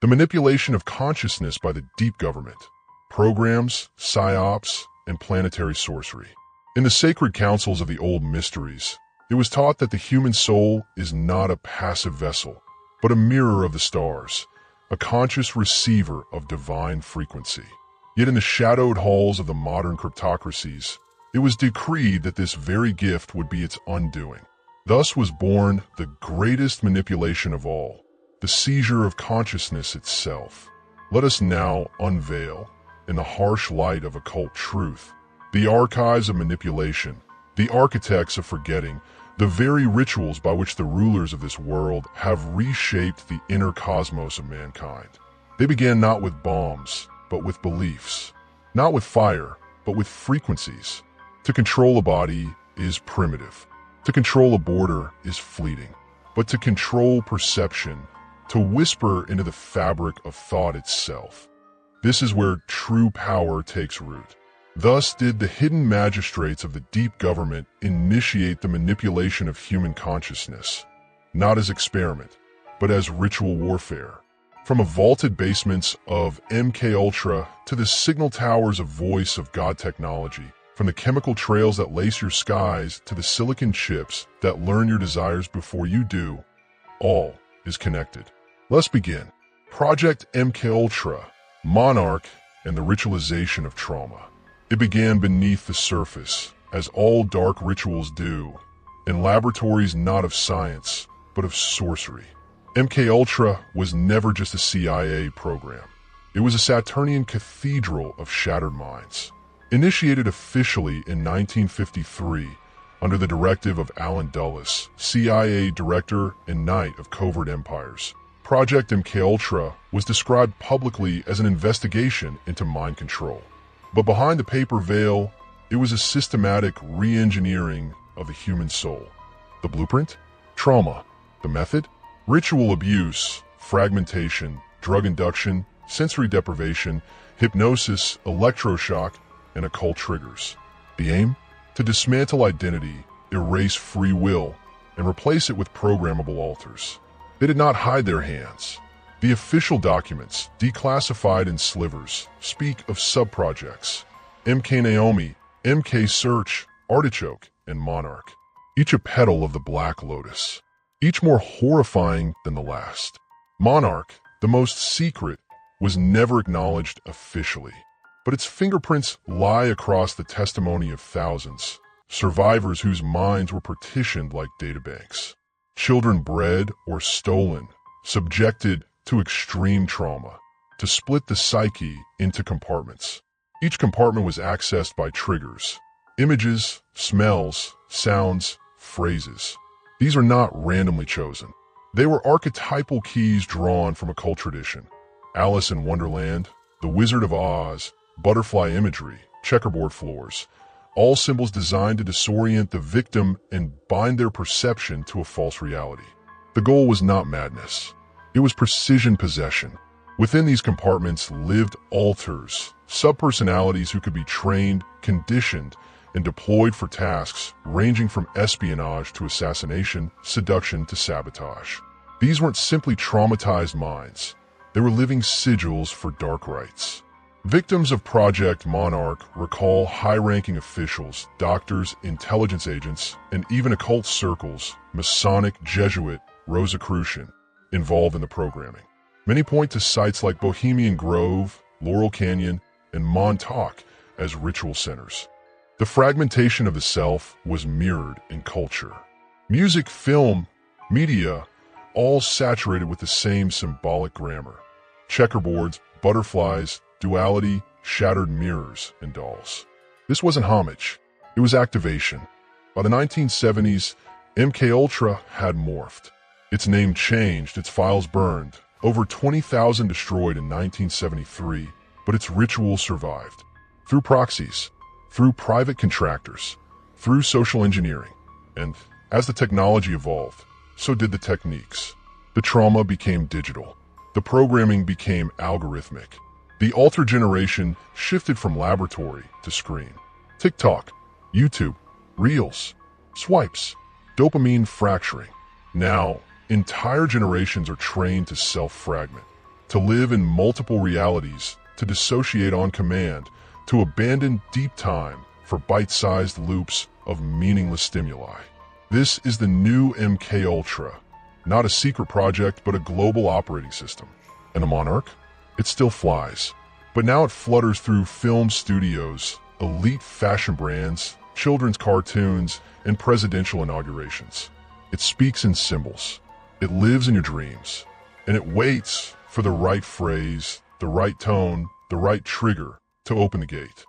The manipulation of consciousness by the deep government, programs, Psy-Ops, and planetary sorcery. In the sacred councils of the old mysteries, it was taught that the human soul is not a passive vessel, but a mirror of the stars, a conscious receiver of divine frequency. Yet in the shadowed halls of the modern cryptocracies, it was decreed that this very gift would be its undoing. Thus was born the greatest manipulation of all, the seizure of consciousness itself. Let us now unveil, in the harsh light of occult truth, the archives of manipulation, the architects of forgetting, the very rituals by which the rulers of this world have reshaped the inner cosmos of mankind. They began not with bombs, but with beliefs. Not with fire, but with frequencies. To control a body is primitive. To control a border is fleeting. But to control perception, to whisper into the fabric of thought itself, this is where true power takes root. Thus did the hidden magistrates of the deep government initiate the manipulation of human consciousness, not as experiment, but as ritual warfare. From the vaulted basements of MKUltra to the signal towers of voice of God technology, from the chemical trails that lace your skies to the silicon chips that learn your desires before you do, all is connected. Let's begin. Project MKUltra, Monarch, and the ritualization of trauma. It began beneath the surface, as all dark rituals do, in laboratories not of science, but of sorcery. MKUltra was never just a CIA program. It was a Saturnian cathedral of shattered minds. Initiated officially in 1953 under the directive of Alan Dulles, CIA Director and Knight of Covert Empires, Project MKUltra was described publicly as an investigation into mind control. But behind the paper veil, it was a systematic re-engineering of the human soul. The blueprint? Trauma. The method? Ritual abuse, fragmentation, drug induction, sensory deprivation, hypnosis, electroshock, and occult triggers. The aim? To dismantle identity, erase free will, and replace it with programmable altars. They did not hide their hands. The official documents, declassified in slivers, speak of sub-projects: MK Naomi, MK Search, Artichoke, and Monarch. Each a petal of the Black Lotus. Each more horrifying than the last. Monarch, the most secret, was never acknowledged officially, but its fingerprints lie across the testimony of thousands, survivors whose minds were partitioned like databanks. Children bred or stolen, subjected to extreme trauma, to split the psyche into compartments. Each compartment was accessed by triggers, images, smells, sounds, phrases. These are not randomly chosen. They were archetypal keys drawn from occult tradition. Alice in Wonderland, The Wizard of Oz, butterfly imagery, checkerboard floors, all symbols designed to disorient the victim and bind their perception to a false reality. The goal was not madness. It was precision possession. Within these compartments lived alters, subpersonalities who could be trained, conditioned, and deployed for tasks ranging from espionage to assassination, seduction to sabotage. These weren't simply traumatized minds. They were living sigils for dark rites. Victims of Project Monarch recall high-ranking officials, doctors, intelligence agents, and even occult circles, Masonic, Jesuit, Rosicrucian, involved in the programming. Many point to sites like Bohemian Grove, Laurel Canyon, and Montauk as ritual centers. The fragmentation of the self was mirrored in culture. Music, film, media, all saturated with the same symbolic grammar. Checkerboards, butterflies, duality, shattered mirrors, and dolls. This wasn't homage, it was activation. By the 1970s, MKUltra had morphed. Its name changed, its files burned, over 20,000 destroyed in 1973, but its ritual survived. Through proxies, through private contractors, through social engineering. And as the technology evolved, so did the techniques. The trauma became digital. The programming became algorithmic. The alter generation shifted from laboratory to screen. TikTok, YouTube, Reels, swipes, dopamine fracturing. Now, entire generations are trained to self-fragment. to live in multiple realities, to dissociate on command, to abandon deep time for bite-sized loops of meaningless stimuli. This is the new MK Ultra, not a secret project but a global operating system. And a monarch? It still flies, but now it flutters through film studios, elite fashion brands, children's cartoons, and presidential inaugurations. It speaks in symbols. It lives in your dreams. And it waits for the right phrase, the right tone, the right trigger to open the gate.